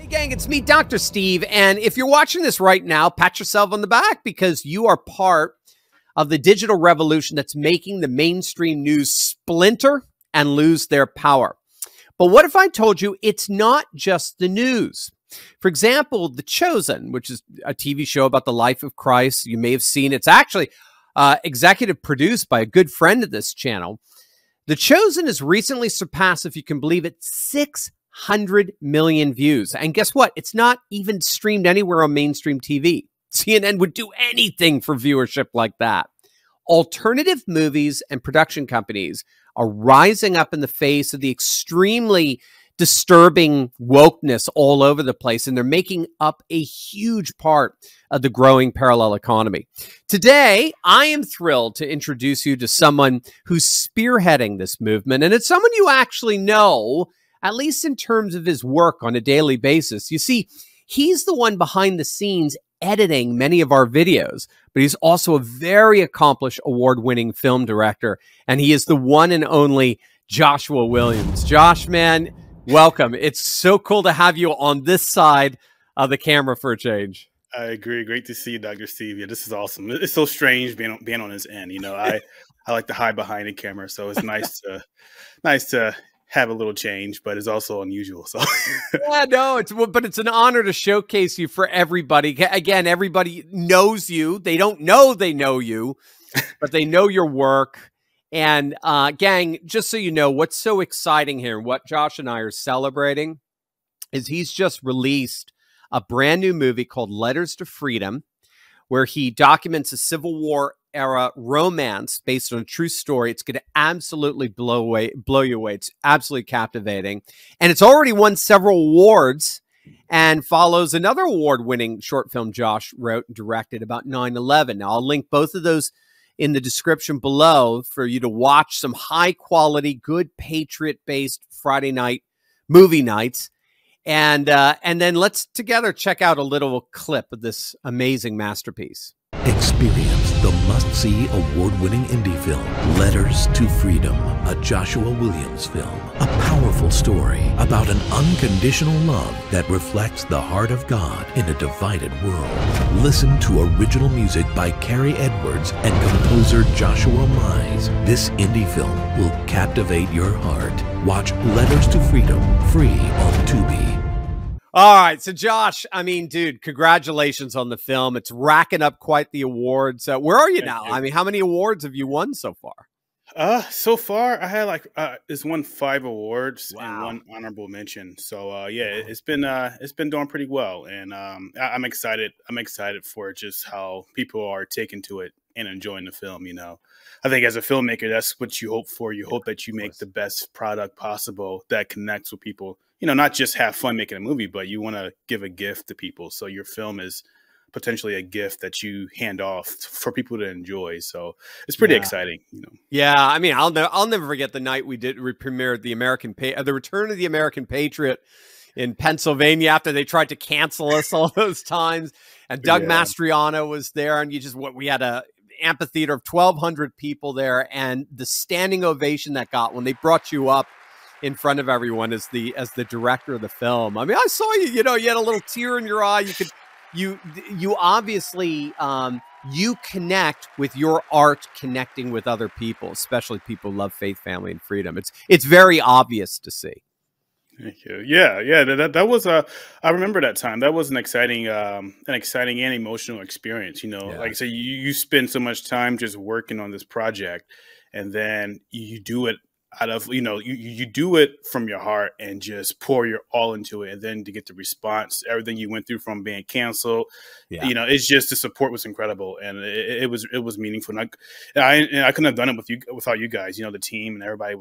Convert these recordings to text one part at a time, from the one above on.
Hey gang, it's me, Dr. Steve, and if you're watching this right now, pat yourself on the back because you are part of the digital revolution that's making the mainstream news splinter and lose their power. But what if I told you it's not just the news? For example, The Chosen, which is a TV show about the life of Christ. You may have seen it's actually executive produced by a good friend of this channel. The Chosen has recently surpassed, if you can believe it, 600 million views. And guess what? It's not even streamed anywhere on mainstream TV. CNN would do anything for viewership like that. Alternative movies and production companies are rising up in the face of the extremely disturbing wokeness all over the place, and they're making up a huge part of the growing parallel economy. Today, I am thrilled to introduce you to someone who's spearheading this movement, and it's someone you actually know, at least in terms of his work on a daily basis. You see, he's the one behind the scenes editing many of our videos, but he's also a very accomplished award-winning film director, and he is the one and only Joshua Williams. Josh, man, welcome. It's so cool to have you on this side of the camera for a change. I agree. Great to see you, Dr. Steve. Yeah, this is awesome. It's so strange being on this end. You know, I like to hide behind the camera, so it's nice to have a little change, but it's also unusual. So yeah, no, but it's an honor to showcase you for everybody. Again, everybody knows you. They don't know they know you, but they know your work. And gang, just so you know, what's so exciting here, what Josh and I are celebrating, is he's just released a brand new movie called Letters to Freedom, where he documents a Civil War era romance based on a true story. It's going to absolutely blow you away. It's absolutely captivating. And it's already won several awards and follows another award-winning short film Josh wrote and directed about 9/11. Now, I'll link both of those in the description below for you to watch some high-quality, good Patriot-based Friday night movie nights. And then let's together check out a little clip of this amazing masterpiece. Experience the must-see award-winning indie film, Letters to Freedom, a Joshua Williams film. A powerful story about an unconditional love that reflects the heart of God in a divided world. Listen to original music by Carrie Edwards and composer Joshua Mize. This indie film will captivate your heart. Watch Letters to Freedom free on Tubi. All right, so Josh, I mean, dude, congratulations on the film. It's racking up quite the awards. Where are you now? I mean, how many awards have you won so far? So far I had it's won 5 awards. Wow. And 1 honorable mention. So yeah, it's been doing pretty well, and I'm excited. I'm excited for just how people are taking to it and enjoying the film. You know, I think as a filmmaker, that's what you hope for. You hope that you make the best product possible that connects with people. You know, not just have fun making a movie, but you want to give a gift to people. So your film is potentially a gift that you hand off for people to enjoy. So it's pretty exciting, you know. Yeah, I mean, I'll never forget the night we premiered the Return of the American Patriot in Pennsylvania after they tried to cancel us all those times. And Doug Mastriano was there, and we had a amphitheater of 1,200 people there, and the standing ovation that got when they brought you up in front of everyone as the director of the film. I mean, I saw you, you know, you had a little tear in your eye. You obviously, you connect with your art, connecting with other people, especially people who love faith, family, and freedom. It's very obvious to see. Thank you. Yeah. That was I remember that time. That was an exciting and emotional experience. You know, like I said, you spend so much time just working on this project, and then you do it out of, you know, you do it from your heart and just pour your all into it, and then to get the response, everything you went through from being canceled, you know, it's just, the support was incredible, and it was meaningful. And I couldn't have done it without you guys. You know, the team and everybody it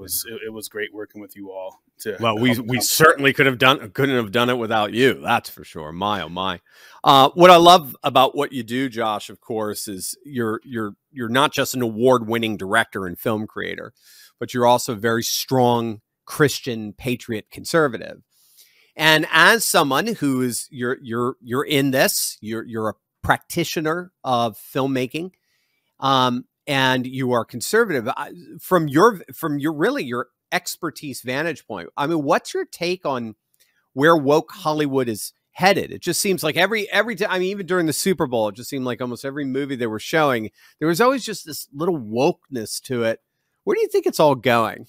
was great working with you all. Well, we certainly couldn't have done it without you. That's for sure. My oh my. What I love about what you do, Josh, of course, is you're not just an award-winning director and film creator, but you're also a very strong Christian patriot conservative. And as someone who is you're in this, you're a practitioner of filmmaking, and you are conservative from your expertise vantage point. I mean, what's your take on where woke Hollywood is headed. It just seems like every time, I mean, even during the Super Bowl, it just seemed like almost every movie they were showing, there was always just this little wokeness to it. Where do you think it's all going?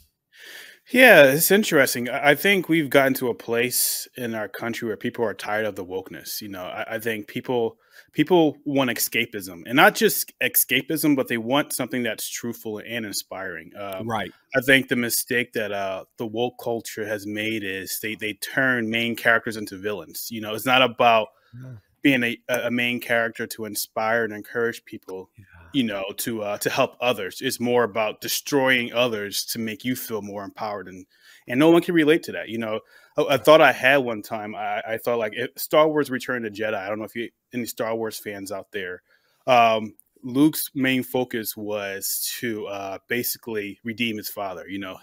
Yeah, it's interesting. I think we've gotten to a place in our country where people are tired of the wokeness. You know, I think people want escapism, and not just escapism, but they want something that's truthful and inspiring. Right. I think the mistake that the woke culture has made is they turn main characters into villains. You know, it's not about being a main character to inspire and encourage people. Yeah. You know, to help others. It's more about destroying others to make you feel more empowered, and no one can relate to that. You know, I thought I had one time. I thought like Star Wars: Return of the Jedi. I don't know if you any Star Wars fans out there. Luke's main focus was to basically redeem his father. You know,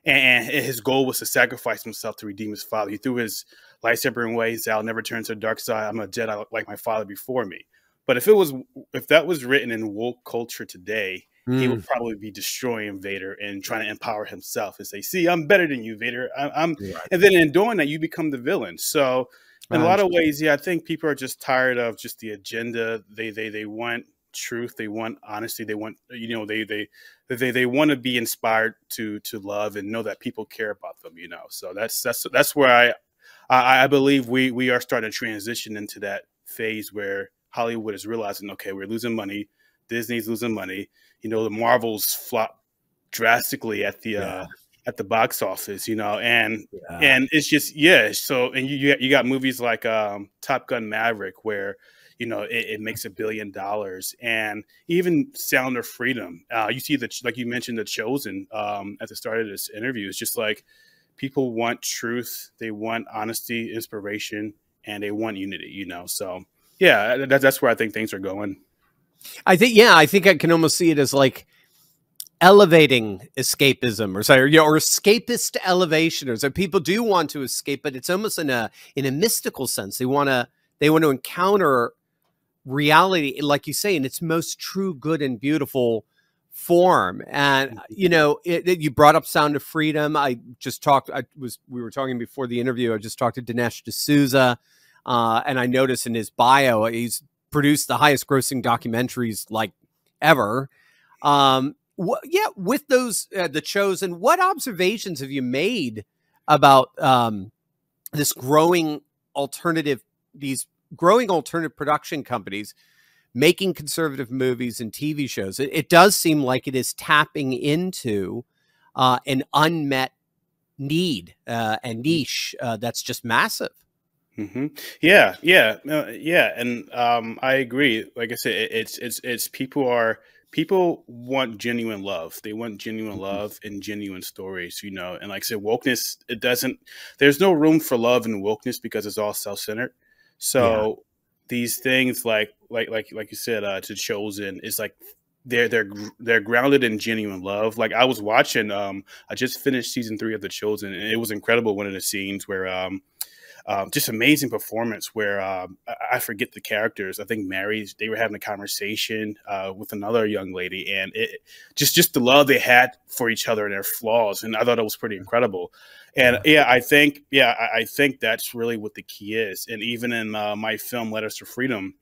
and his goal was to sacrifice himself to redeem his father. He threw his lightsaber away. He said, "I'll never turn to the dark side. I'm a Jedi like my father before me." But if that was written in woke culture today, he would probably be destroying Vader and trying to empower himself and say, "See, I'm better than you, Vader." I'm right. And then in doing that, you become the villain. So in a lot of ways, yeah, I think people are just tired of just the agenda. They want truth. They want honesty. They want, you know, they want to be inspired to love and know that people care about them. You know, so that's where I believe we are starting to transition into that phase where Hollywood is realizing, okay, we're losing money. Disney's losing money. You know, the Marvels flop drastically at the box office. You know, and it's just So and you got movies like Top Gun Maverick, where you know it makes $1 billion, and even Sound of Freedom. You see like you mentioned, The Chosen at the start of this interview. It's just like people want truth, they want honesty, inspiration, and they want unity. You know, so. Yeah, that's where I think things are going. I think I can almost see it as like elevating escapism, or escapist elevation, or so people do want to escape, but it's almost in a mystical sense. They want to encounter reality, like you say, in its most true, good, and beautiful form. And you know, you brought up Sound of Freedom. We were talking before the interview. I just talked to Dinesh D'Souza. And I noticed in his bio, he's produced the highest grossing documentaries like ever. With those, The Chosen, what observations have you made about these growing alternative production companies making conservative movies and TV shows? It does seem like it is tapping into an unmet need and niche that's just massive. Mm-hmm. Yeah, and I agree. Like I said, it's people want genuine love. They want genuine love and genuine stories, you know. And like I said, wokeness, there's no room for love and wokeness because it's all self-centered. So these things like you said, To Chosen is like they're grounded in genuine love. Like I was watching, I just finished season 3 of The Chosen, and it was incredible. One of the scenes where just amazing performance where I forget the characters. I think they were having a conversation with another young lady, and it just the love they had for each other and their flaws. And I thought it was pretty incredible. And I think that's really what the key is. And even in my film, Letters to Freedom,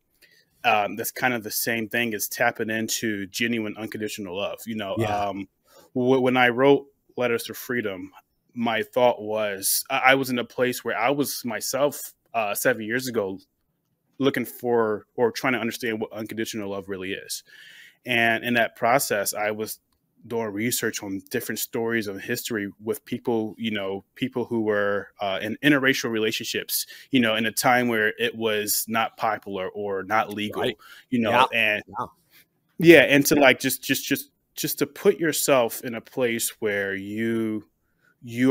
that's kind of the same thing as tapping into genuine, unconditional love. You know, when I wrote Letters to Freedom, my thought was I was in a place where I was myself 7 years ago looking for or trying to understand what unconditional love really is. And in that process, I was doing research on different stories of history with people, you know, people who were in interracial relationships, you know, in a time where it was not popular or not legal, you know, and to like just to put yourself in a place where you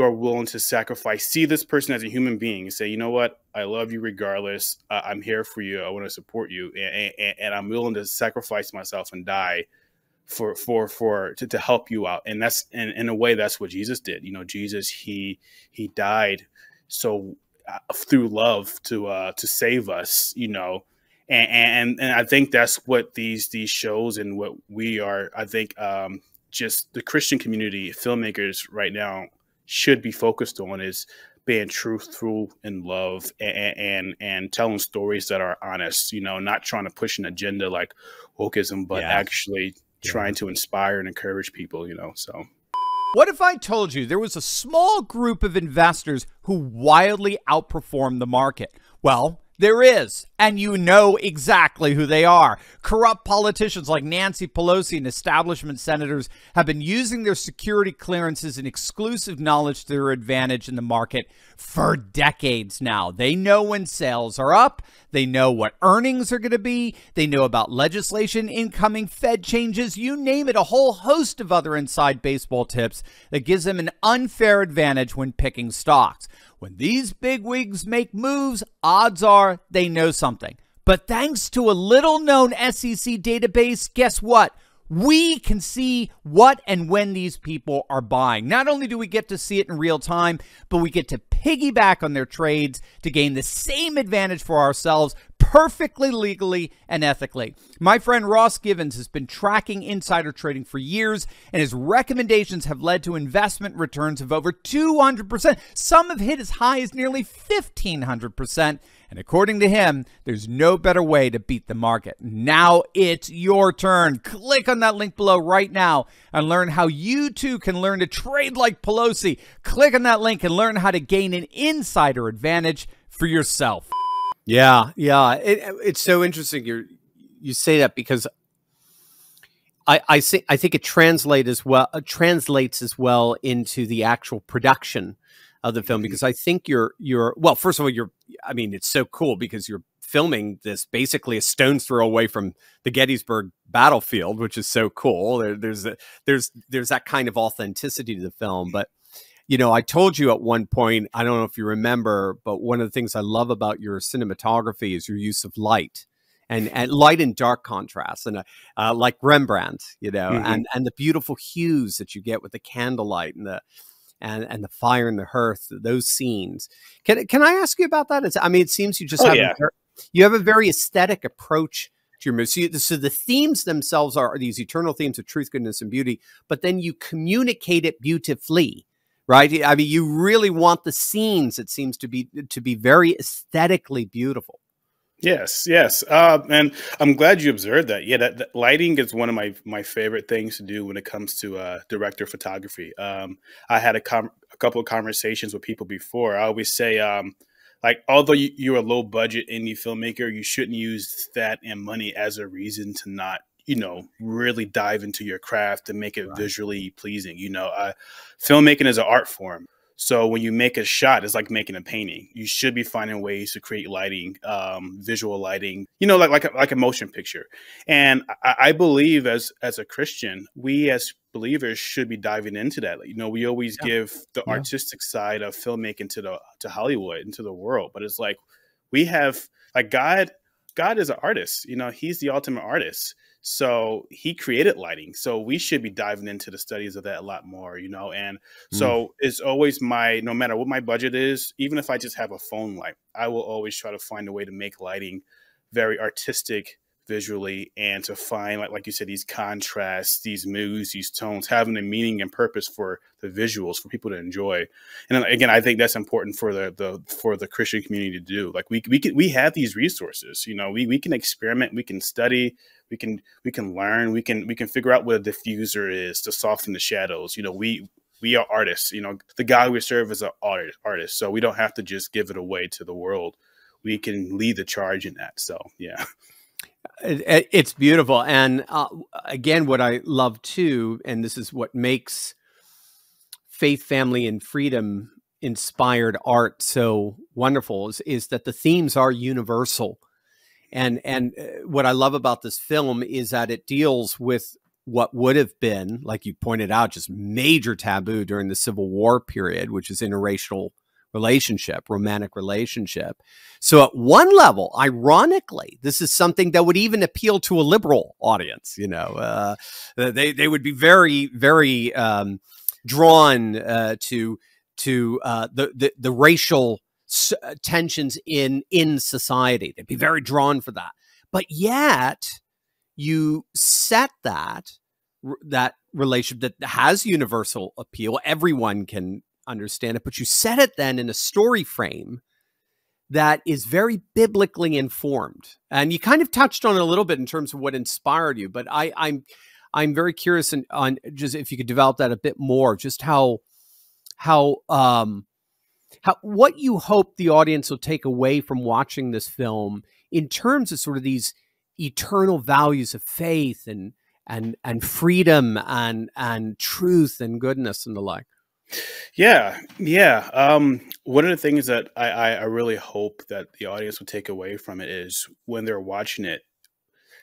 are willing to sacrifice, see this person as a human being and say, you know what, I love you regardless. I'm here for you. I want to support you. And I'm willing to sacrifice myself and die to help you out. And that's, and in a way, that's what Jesus did. You know, Jesus, he died so through love to save us, you know, and I think that's what these shows and what we are, I think, just the Christian community, filmmakers right now should be focused on is being truthful in love and telling stories that are honest, you know, not trying to push an agenda like wokeism, but actually trying to inspire and encourage people, you know, so. What if I told you there was a small group of investors who wildly outperform the market? Well, there is, and you know exactly who they are. Corrupt politicians like Nancy Pelosi and establishment senators have been using their security clearances and exclusive knowledge to their advantage in the market for decades now. They know when sales are up. They know what earnings are going to be. They know about legislation, incoming Fed changes, you name it, a whole host of other inside baseball tips that gives them an unfair advantage when picking stocks. When these bigwigs make moves, odds are they know something. But thanks to a little-known SEC database, guess what? We can see what and when these people are buying. Not only do we get to see it in real time, but we get to piggyback on their trades to gain the same advantage for ourselves perfectly legally and ethically. My friend Ross Givens has been tracking insider trading for years, and his recommendations have led to investment returns of over 200%. Some have hit as high as nearly 1,500%. And according to him, there's no better way to beat the market. Now it's your turn. Click on that link below right now and learn how you too can learn to trade like Pelosi. Click on that link and learn how to gain an insider advantage for yourself. Yeah. It's so interesting you say that, because I think it translates as well into the actual production of the film, because I think well, first of all, I mean, it's so cool because you're filming this basically a stone's throw away from the Gettysburg battlefield, which is so cool. There's that kind of authenticity to the film. But, you know, I told you at one point, I don't know if you remember, but one of the things I love about your cinematography is your use of light. And light and dark contrast, and like Rembrandt, you know, and the beautiful hues that you get with the candlelight and the fire and the hearth, those scenes. Can I ask you about that? I mean, it seems you just have a very aesthetic approach to your movies. So the themes themselves are these eternal themes of truth, goodness, and beauty, but then you communicate it beautifully, right? I mean, you really want the scenes, it seems to be very aesthetically beautiful. Yes. And I'm glad you observed that. Yeah, that lighting is one of my favorite things to do when it comes to director photography. I had a couple of conversations with people before. I always say, like, although you're a low budget indie filmmaker, you shouldn't use that and money as a reason to not, you know, really dive into your craft and make it visually pleasing. You know, filmmaking is an art form. So when you make a shot, it's like making a painting. You should be finding ways to create lighting, visual lighting, you know, like a motion picture. And I believe as a Christian, we as believers should be diving into that. You know, we always give the artistic side of filmmaking to Hollywood and to the world, but it's like we have like God is an artist. You know, he's the ultimate artist. So he created lighting. So we should be diving into the studies of that a lot more, you know? And so it's always no matter what my budget is, even if I just have a phone light, I will always try to find a way to make lighting very artistic visually, and to find, like you said, these contrasts, these moods, these tones, having a meaning and purpose for the visuals for people to enjoy. And again, I think that's important for the Christian community to do. Like we have these resources, you know, we can experiment, we can study, we can learn, we can figure out what a diffuser is to soften the shadows. You know, we are artists. You know, the God we serve is an artist, so we don't have to just give it away to the world. We can lead the charge in that. So yeah. It's beautiful. And again, what I love too, and this is what makes faith, family, and freedom inspired art so wonderful, is that the themes are universal. And what I love about this film is that it deals with what would have been, like you pointed out, just major taboo during the Civil War period, which is interracial relationship, romantic relationship. So at one level, ironically, this is something that would even appeal to a liberal audience. You know, they would be very, very drawn to the racial tensions in society. They'd be very drawn for that. But yet, you set that relationship that has universal appeal. Everyone can understand it, but you said it then in a story frame that is very biblically informed. And you kind of touched on it a little bit in terms of what inspired you, but I'm very curious on just if you could develop that a bit more, just how what you hope the audience will take away from watching this film in terms of sort of these eternal values of faith and freedom and truth and goodness and the like. Yeah. One of the things that I really hope that the audience will take away from it is when they're watching it,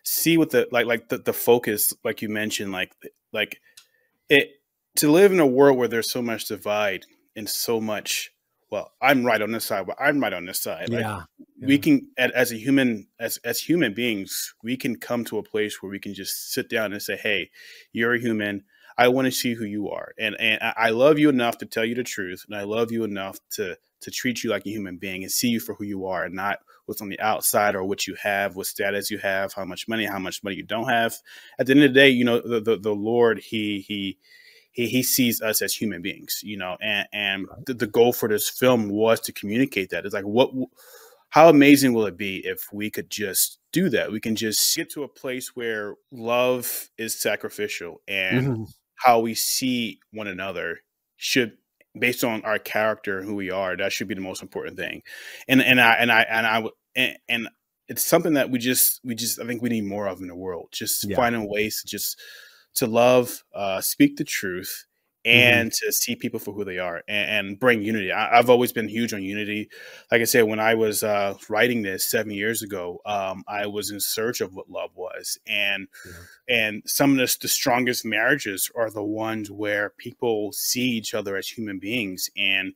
see what the focus, like you mentioned, like it, to live in a world where there's so much divide and so much, well, I'm right on this side, but I'm right on this side. Like, we can, as human beings, we can come to a place where we can just sit down and say, hey, you're a human. I want to see who you are. And I love you enough to tell you the truth. And I love you enough to treat you like a human being and see you for who you are and not what's on the outside or what you have, what status you have, how much money you don't have. At the end of the day, you know, the Lord, he sees us as human beings, you know, and the goal for this film was to communicate that. It's like, how amazing will it be if we could just do that? We can just get to a place where love is sacrificial and how we see one another should, based on our character and who we are, that should be the most important thing. And it's something that we just I think we need more of in the world. Just finding ways to love, speak the truth, and to see people for who they are and bring unity. I've always been huge on unity. Like I said, when I was writing this 7 years ago, I was in search of what love was. And some of the strongest marriages are the ones where people see each other as human beings and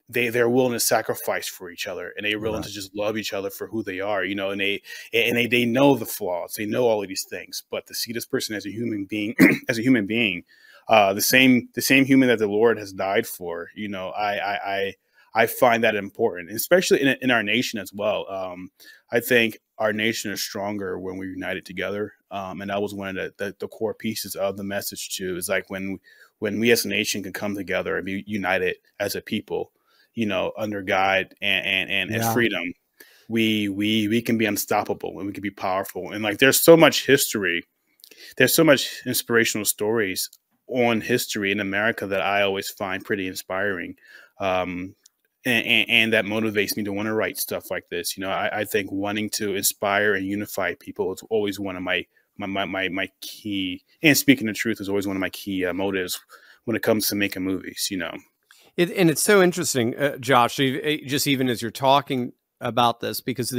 they're willing to sacrifice for each other, and they're willing to just love each other for who they are, you know, and they know the flaws, they know all of these things, but to see this person as a human being, the same human that the Lord has died for, you know, I find that important, especially in our nation as well. I think our nation is stronger when we're united together. And that was one of the core pieces of the message too, is like when we as a nation can come together and be united as a people, you know, under God and freedom, we can be unstoppable and we can be powerful. And like, there's so much history. There's so much inspirational stories on history in America that I always find pretty inspiring. And that motivates me to want to write stuff like this. You know, I think wanting to inspire and unify people is always one of my key, and speaking the truth is always one of my key motives when it comes to making movies, you know. And it's so interesting, Josh, just even as you're talking about this, because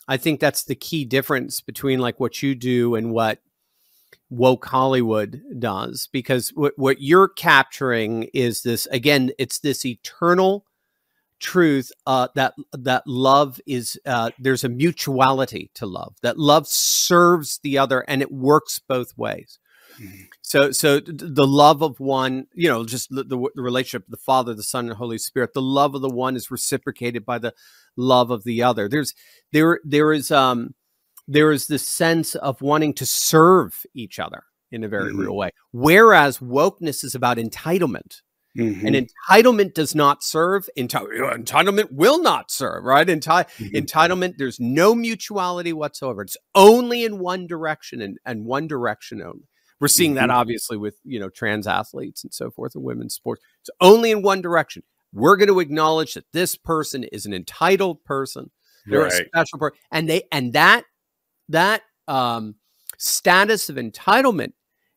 I think that's the key difference between like what you do and what woke Hollywood does, because what you're capturing is this, again, it's this eternal truth that love is, there's a mutuality to love, that love serves the other and it works both ways. So the love of one, you know, just the relationship, the Father, the Son, and Holy Spirit, the love of the one is reciprocated by the love of the other. There is this sense of wanting to serve each other in a very real way. Whereas wokeness is about entitlement. And entitlement does not serve. Entitlement will not serve, right? Entitlement, there's no mutuality whatsoever. It's only in one direction and one direction only. We're seeing that obviously with, you know, trans athletes and so forth in women's sports. It's only in one direction. We're going to acknowledge that this person is an entitled person. They're a special person. And that status of entitlement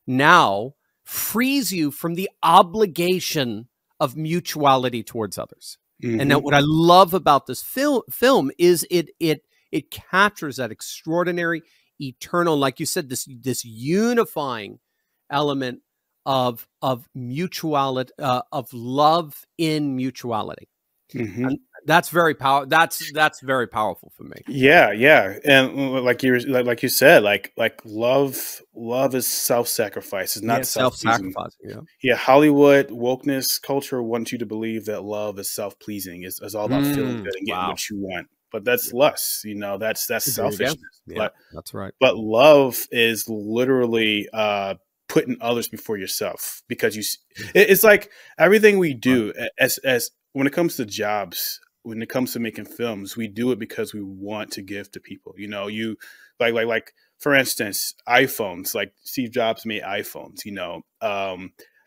now frees you from the obligation of mutuality towards others. And now what I love about this film is it captures that extraordinary, eternal, like you said, this unifying element of mutuality, of love in mutuality. And that's very powerful. That's very powerful for me. Yeah. And like you said, like love is self-sacrifice. It's not self-sacrificing. Yeah. Hollywood wokeness culture wants you to believe that love is self-pleasing. It's all about feeling good and getting what you want. But that's lust, you know, that's selfishness. Yeah, that's right. But love is literally putting others before yourself, because it's like everything we do as when it comes to jobs, when it comes to making films, we do it because we want to give to people. You know, you like for instance, iPhones. Like Steve Jobs made iPhones. You know,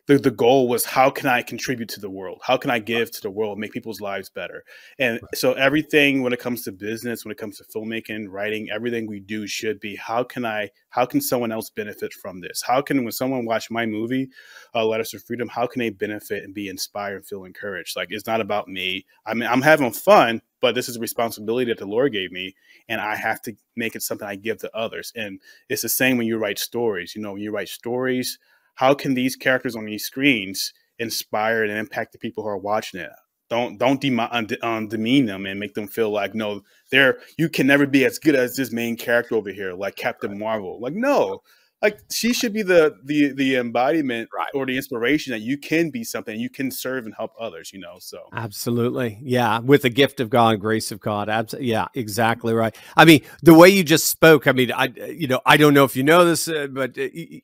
the goal was, how can I contribute to the world? How can I give to the world, make people's lives better? And so everything, when it comes to business, when it comes to filmmaking, writing, everything we do should be, how can someone else benefit from this? When someone watch my movie, Letters to Freedom, how can they benefit and be inspired and feel encouraged? Like, it's not about me. I mean, I'm having fun, but this is a responsibility that the Lord gave me, and I have to make it something I give to others. And it's the same when you write stories. You know, when you write stories, how can these characters on these screens inspire and impact the people who are watching it? Don't demean them and make them feel like, no, you can never be as good as this main character over here, like Captain Marvel. Like, no, like she should be the embodiment or the inspiration that you can be something, you can serve and help others, you know? So absolutely. Yeah. With the gift of God, grace of God. Yeah, exactly right. I mean, the way you just spoke, I mean, I don't know if you know this, but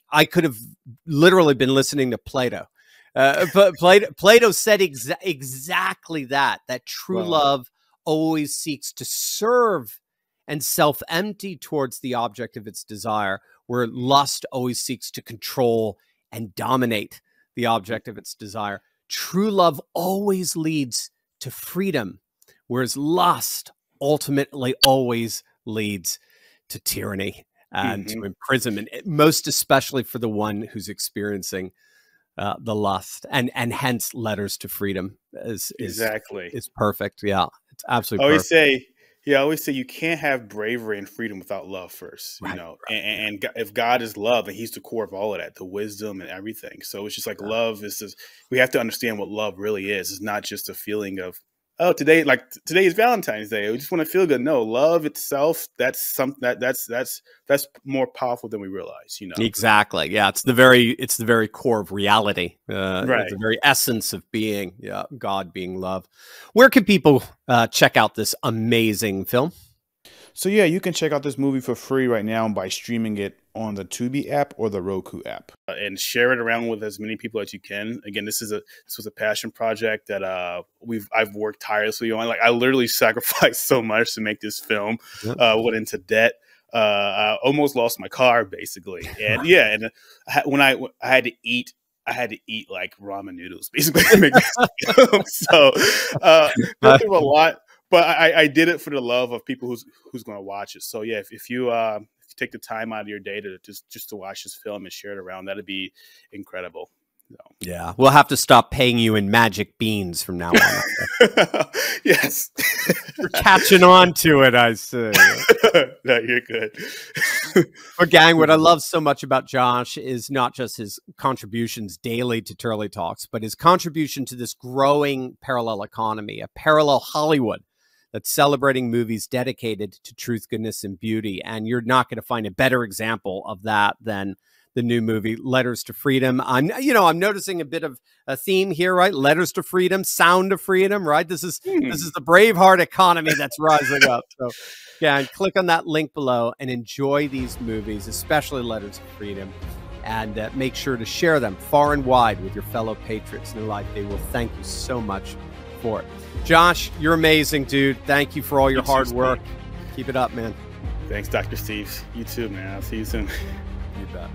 I could have literally been listening to Plato. But Plato said exactly that true love always seeks to serve and self-empty towards the object of its desire, where lust always seeks to control and dominate the object of its desire. True love always leads to freedom, whereas lust ultimately always leads to tyranny and to imprisonment, most especially for the one who's experiencing the lust, and hence Letters to Freedom is perfect. Yeah, it's absolutely perfect. I always say you can't have bravery and freedom without love first, you know, and if God is love, and he's the core of all of that, the wisdom and everything. So it's just like love is just, we have to understand what love really is. It's not just a feeling of, oh, today is Valentine's Day, we just want to feel good. No, love itself, that's something that's more powerful than we realize, you know? Exactly. Yeah. It's the very core of reality. The very essence of being, God being love. Where can people check out this amazing film? So yeah, you can check out this movie for free right now by streaming it on the Tubi app or the Roku app, and share it around with as many people as you can. Again, this was a passion project that I've worked tirelessly on. Like, I literally sacrificed so much to make this film. Went into debt. I almost lost my car, basically. And when I had to eat. I had to eat like ramen noodles, basically, to make this film. So been through a lot. But I did it for the love of people who's going to watch it. So yeah, if you take the time out of your day to just to watch this film and share it around, that'd be incredible. So. Yeah, we'll have to stop paying you in magic beans from now on. Yes, we're catching on to it, I say. No, you're good. But gang, what I love so much about Josh is not just his contributions daily to Turley Talks, but his contribution to this growing parallel economy, a parallel Hollywood that's celebrating movies dedicated to truth, goodness, and beauty. And you're not going to find a better example of that than the new movie Letters to Freedom. I'm noticing a bit of a theme here, right? Letters to Freedom, Sound of Freedom, right? This is the Braveheart economy that's rising up. So yeah, click on that link below and enjoy these movies, especially Letters to Freedom, and make sure to share them far and wide with your fellow patriots in their life. They will thank you so much for it. Josh, you're amazing, dude. Thank you for all your hard work. Keep it up, man. Thanks, Dr. Steve. You too, man. I'll see you soon. You bet.